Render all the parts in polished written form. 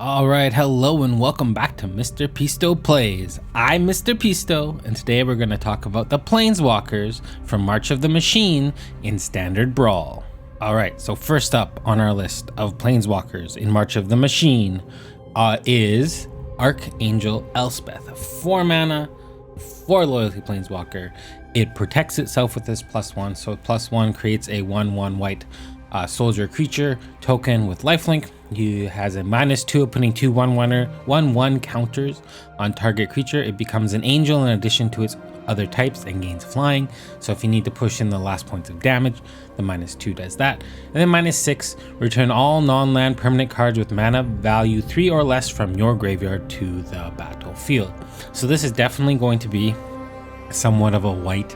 Alright, hello and welcome back to Mr. Pisto Plays. I'm Mr. Pisto, and today we're going to talk about the Planeswalkers from March of the Machine in Standard Brawl. Alright, so first up on our list of Planeswalkers in March of the Machine is Archangel Elspeth. 4 mana, 4 loyalty Planeswalker. It protects itself with this +1, so +1 creates a 1/1 white soldier creature token with lifelink. He has a -2 of putting 2 1/1 counters on target creature. It becomes an angel in addition to its other types and gains flying. So if you need to push in the last points of damage, the -2 does that. And then -6, return all non-land permanent cards with mana value 3 or less from your graveyard to the battlefield. So this is definitely going to be somewhat of a white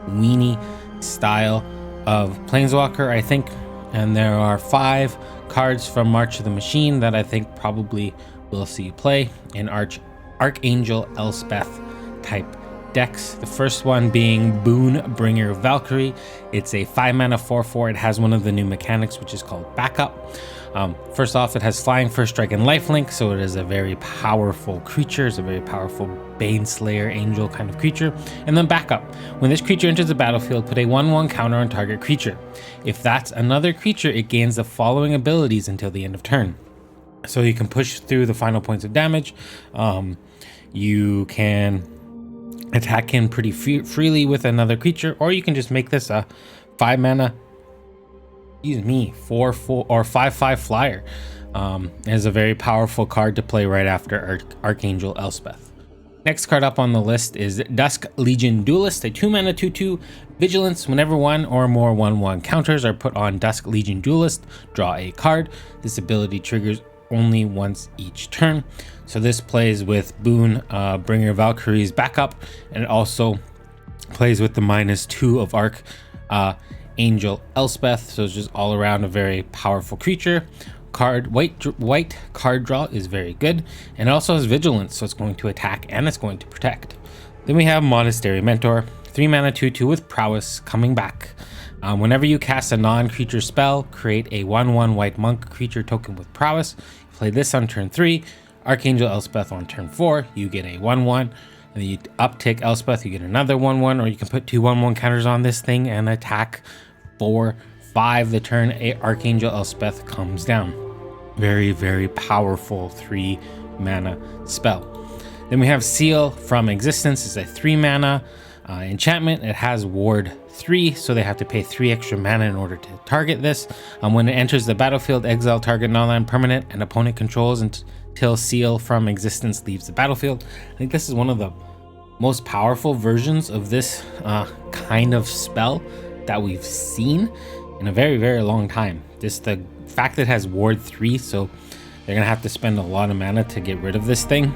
weenie style of Planeswalker, I think. And there are 5 cards from March of the Machine that I think probably will see play in Archangel Elspeth type decks. The first one being Boonbringer Valkyrie. It's a 5 mana 4/4. It has one of the new mechanics, which is called Backup. First off, it has flying, first strike, and lifelink, so it is a very powerful creature. It's a very powerful Baneslayer angel kind of creature. And then Backup. When this creature enters the battlefield, put a 1/1 counter on target creature. If that's another creature, it gains the following abilities until the end of turn. So you can push through the final points of damage. You can attack him pretty freely with another creature, or you can just make this a 5 mana 4/4 or 5/5 flyer. It is a very powerful card to play right after Archangel Elspeth. Next card up on the list is Dusk Legion Duelist, a 2 mana 2/2 vigilance. Whenever 1 or more 1/1 counters are put on Dusk Legion Duelist, draw a card. This ability triggers only once each turn. So this plays with Boonbringer Valkyrie's Backup, and it also plays with the -2 of Archangel Elspeth. So it's just all around a very powerful creature. White card draw is very good, and it also has vigilance, so it's going to attack and it's going to protect. Then we have Monastery Mentor, 3 mana 2/2 with prowess, coming back. Whenever you cast a non-creature spell, create a 1/1 white monk creature token with prowess. Play this on turn 3, Archangel Elspeth on turn 4, you get a 1/1, and then you uptick Elspeth, you get another 1/1, or you can put 2 1/1 counters on this thing and attack 4/5 the turn Archangel Elspeth comes down. Very, very powerful 3 mana spell. Then we have Seal from Existence. It's a 3 mana enchantment. It has ward 3, so they have to pay 3 extra mana in order to target this. When it enters the battlefield, exile target non-land permanent and opponent controls until Seal from Existence leaves the battlefield. I think this is one of the most powerful versions of this kind of spell that we've seen in a very, very long time. Just the fact that it has ward 3, so they're gonna have to spend a lot of mana to get rid of this thing.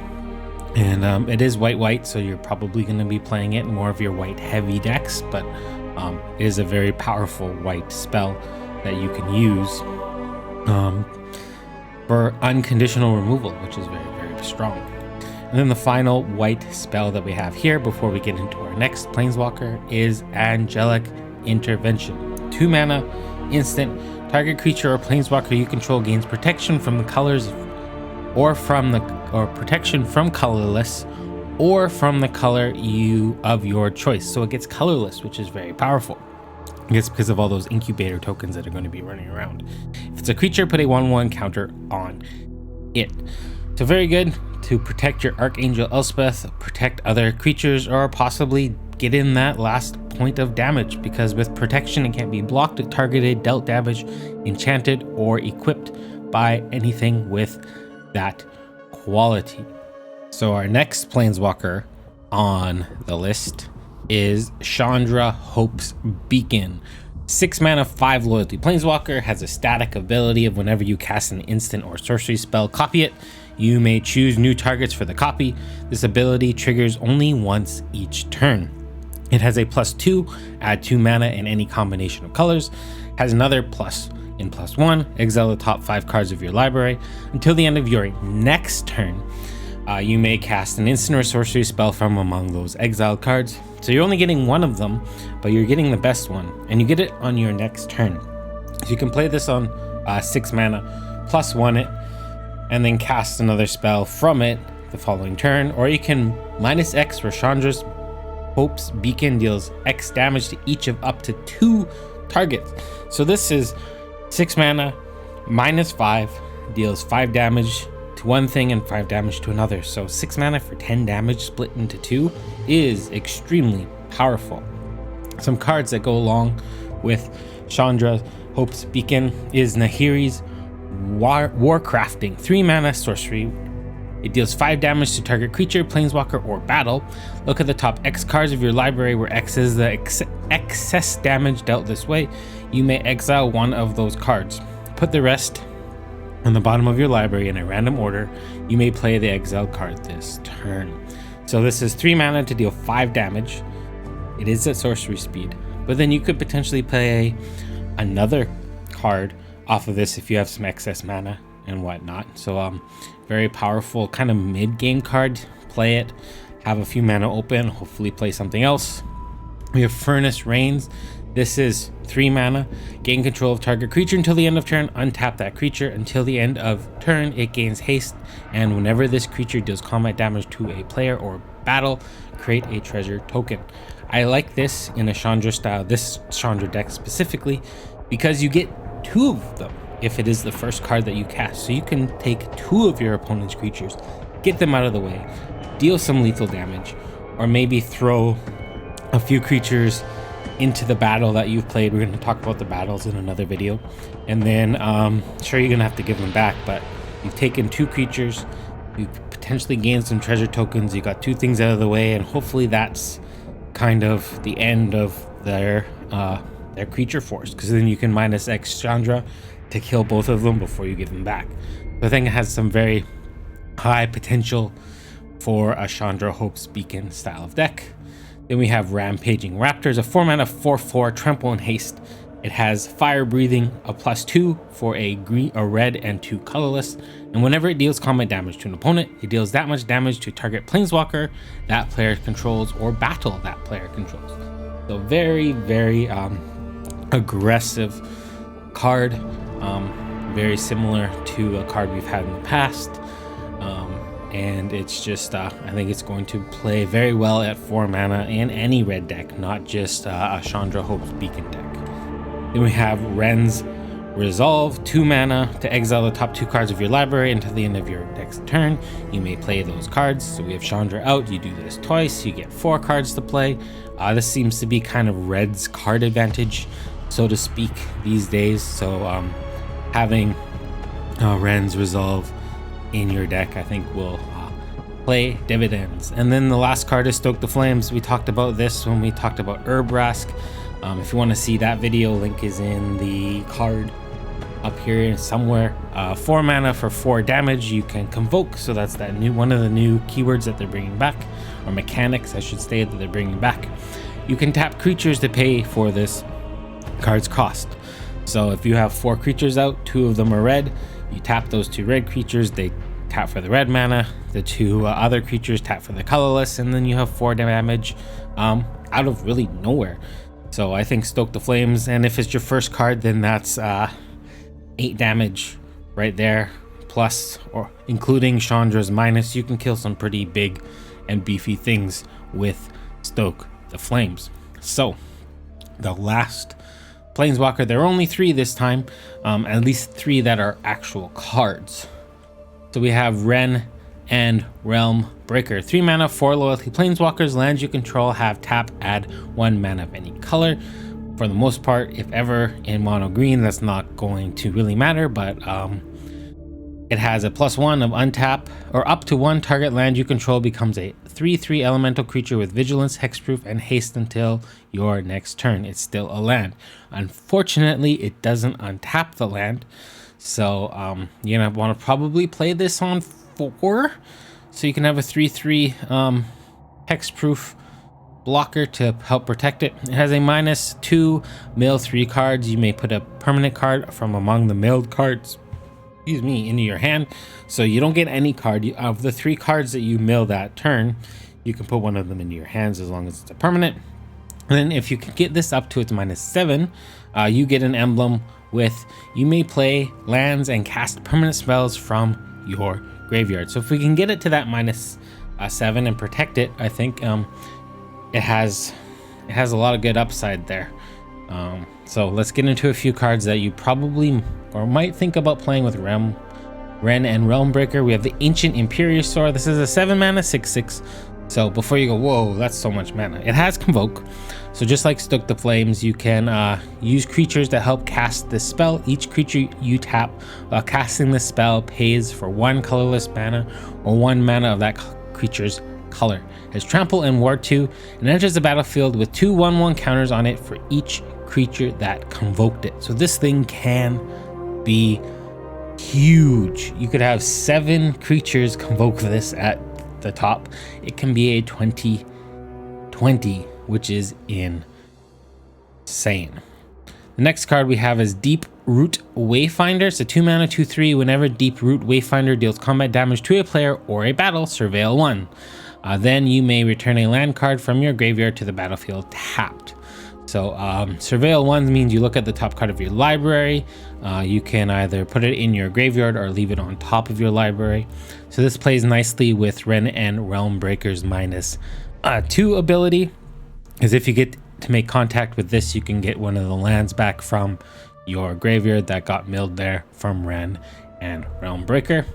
And it is white, so you're probably gonna be playing it in more of your white heavy decks, but it is a very powerful white spell that you can use for unconditional removal, which is very, very strong. And then the final white spell that we have here before we get into our next Planeswalker is Angelic Intervention. 2 mana, instant. Target creature or Planeswalker you control gains protection from the colors or protection from colorless or from the color of your choice. So it gets colorless, which is very powerful. I guess because of all those incubator tokens that are going to be running around. If it's a creature, put a 1/1 counter on it. So very good to protect your Archangel Elspeth, protect other creatures, or possibly get in that last point of damage, because with protection it can't be blocked, targeted, dealt damage, enchanted, or equipped by anything with that quality. So our next Planeswalker on the list is Chandra, Hope's Beacon. 6 mana 5 loyalty Planeswalker, has a static ability of whenever you cast an instant or sorcery spell, copy it. You may choose new targets for the copy. This ability triggers only once each turn. It has a +2, add 2 mana in any combination of colors. Has another +1, exile the top 5 cards of your library. Until the end of your next turn, you may cast an instant or sorcery spell from among those exiled cards. So you're only getting one of them, but you're getting the best one, and you get it on your next turn. So you can play this on 6 mana, +1 it, and then cast another spell from it the following turn. Or you can -X, where Chandra's Hope's Beacon deals X damage to each of up to 2 targets. So this is 6 mana, -5, deals 5 damage to one thing and 5 damage to another. So 6 mana for 10 damage split into 2 is extremely powerful. Some cards that go along with Chandra Hope's Beacon is Nahiri's Warcrafting, 3 mana sorcery. It deals 5 damage to target creature, planeswalker, or battle. Look at the top X cards of your library, where X is the excess damage dealt this way. You may exile one of those cards. Put the rest on the bottom of your library in a random order. You may play the exiled card this turn. So this is 3 mana to deal 5 damage. It is at sorcery speed, but then you could potentially play another card off of this if you have some excess mana and whatnot. So very powerful kind of mid-game card. Play it, have a few mana open, hopefully play something else. We have Furnace Rains. This is 3 mana. Gain control of target creature until the end of turn. Untap that creature. Until the end of turn, it gains haste, and whenever this creature deals combat damage to a player or battle, create a treasure token. I like this in a Chandra style, this Chandra deck specifically, because you get 2 of them if it is the first card that you cast. So you can take 2 of your opponent's creatures, get them out of the way, deal some lethal damage, or maybe throw a few creatures into the battle that you've played. We're going to talk about the battles in another video, and then sure, you're going to have to give them back, but you've taken 2 creatures, you've potentially gained some treasure tokens, you got 2 things out of the way, and hopefully that's kind of the end of their creature force, because then you can -X Chandra to kill both of them before you give them back. So I think it has some very high potential for a Chandra Hope's Beacon style of deck. Then we have Rampaging Raptors, a 4 mana 4/4 trample and haste. It has fire breathing, a +2 for a green, a red, and 2 colorless. And whenever it deals combat damage to an opponent, it deals that much damage to target planeswalker that player controls or battle that player controls. So very, very aggressive card. Very similar to a card we've had in the past. And it's just, I think it's going to play very well at 4 mana in any red deck, not just a Chandra Hope's Beacon deck. Then we have Wrenn's Resolve, 2 mana to exile the top 2 cards of your library until the end of your next turn. You may play those cards. So we have Chandra out, you do this twice, you get 4 cards to play. This seems to be kind of Red's card advantage, so to speak, these days. So having Wrenn's Resolve in your deck, I think, will play dividends. And then the last card is Stoke the Flames. We talked about this when we talked about Urbrask. If you want to see that video, link is in the card up here somewhere. 4 mana for 4 damage. You can convoke, so that's that new one of the new keywords that they're bringing back, or mechanics I should say, that they're bringing back. You can tap creatures to pay for this card's cost. So if you have 4 creatures out, 2 of them are red, you tap those 2 red creatures, they tap for the red mana, the 2 other creatures tap for the colorless, and then you have 4 damage out of really nowhere. So I think Stoke the Flames, and if it's your first card, then that's 8 damage right there, plus or including Chandra's minus. You can kill some pretty big and beefy things with Stoke the Flames. So the last Planeswalker, there are only 3 this time, at least 3 that are actual cards. So we have Wrenn and Realm Breaker, 3 mana, 4 loyalty Planeswalkers. Lands you control have tap, add 1 mana of any color. For the most part, if ever in mono green, that's not going to really matter, but it has a +1 of untap, or up to 1 target land you control becomes a 3/3 elemental creature with vigilance, hexproof, and haste until your next turn. It's still a land. Unfortunately, it doesn't untap the land, so you're gonna want to probably play this on 4, so you can have a 3/3 hexproof blocker to help protect it. It has a -2 mill 3 cards. You may put a permanent card from among the milled cards, into your hand, so you don't get any card. Of the 3 cards that you mill that turn, you can put one of them into your hands as long as it's a permanent. And then if you can get this up to its -7, you get an emblem with, you may play lands and cast permanent spells from your graveyard. So if we can get it to that -7 and protect it, I think it has a lot of good upside there. So let's get into a few cards that you probably or might think about playing with Wrenn and Realmbreaker. We have the Ancient Imperiosaur. This is a 7-mana 6/6. So before you go, whoa, that's so much mana. It has Convoke. So just like Stoke the Flames, you can use creatures that help cast this spell. Each creature you tap while casting this spell pays for 1 colorless mana or 1 mana of that creature's color. It has Trample and Ward 2 and enters the battlefield with 2 1/1 counters on it for each creature that convoked it. So this thing can be huge. You could have 7 creatures convoke this at the top. It can be a 20/20, which is insane. The next card we have is Deep Root Wayfinder. It's a 2-mana 2/3. Whenever Deep Root Wayfinder deals combat damage to a player or a battle, surveil 1. Then you may return a land card from your graveyard to the battlefield tapped. So surveil 1 means you look at the top card of your library. You can either put it in your graveyard or leave it on top of your library. So this plays nicely with Wrenn and Realmbreaker's -2 ability, because if you get to make contact with this, you can get one of the lands back from your graveyard that got milled there from Wrenn and Realmbreaker.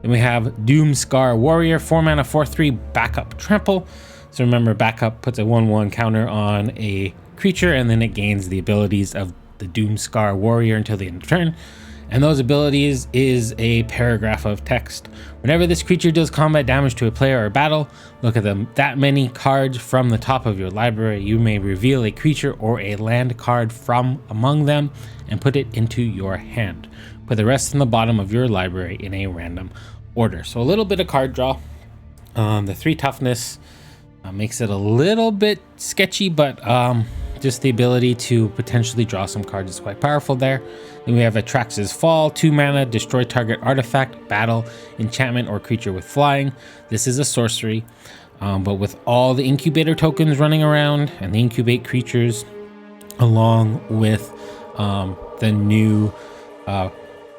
Then we have Doomscar Warrior, 4-mana 4/3 backup trample. So remember, backup puts a 1/1 counter on a creature, and then it gains the abilities of the Doomscar Warrior until the end of turn. And those abilities is a paragraph of text. Whenever this creature deals combat damage to a player or battle, look at that many cards from the top of your library. You may reveal a creature or a land card from among them and put it into your hand. Put the rest in the bottom of your library in a random order. So a little bit of card draw. The 3 toughness makes it a little bit sketchy, but just the ability to potentially draw some cards is quite powerful there. Then we have Atrax's Fall, 2-mana, destroy target artifact, battle, enchantment, or creature with flying. This is a sorcery, but with all the incubator tokens running around and the incubate creatures, along with the new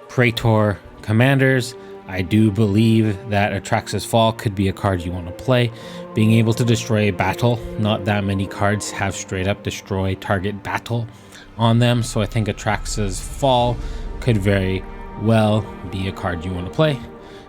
Praetor commanders, I do believe that Atrax's Fall could be a card you want to play. Being able to destroy a battle, not that many cards have straight up destroy target battle on them, so I think Atrax's Fall could very well be a card you want to play.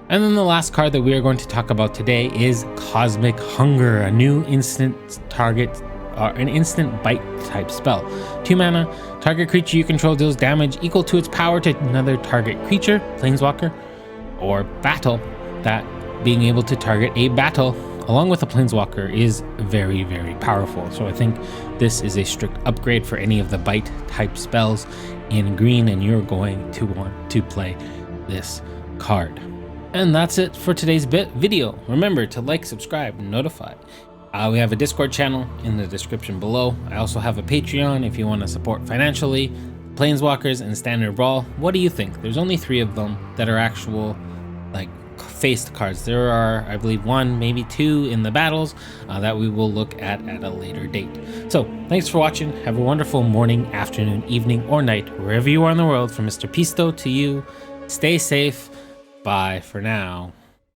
And then the last card that we are going to talk about today is Cosmic Hunger, a new instant target an instant bite type spell. 2-mana, target creature you control deals damage equal to its power to another target creature, Planeswalker, or battle. That being able to target a battle along with a Planeswalker is very, very powerful. So I think this is a strict upgrade for any of the bite type spells in green, and you're going to want to play this card. And that's it for today's video. Remember to like, subscribe, and notify. We have a Discord channel in the description below. I also have a Patreon if you want to support financially. Planeswalkers and Standard Brawl. What do you think? There's only 3 of them that are actual like faced cards. There are, I believe, 1, maybe 2 in the battles that we will look at a later date. So thanks for watching. Have a wonderful morning, afternoon, evening, or night, wherever you are in the world. From Mr. Pisto to you, stay safe. Bye for now.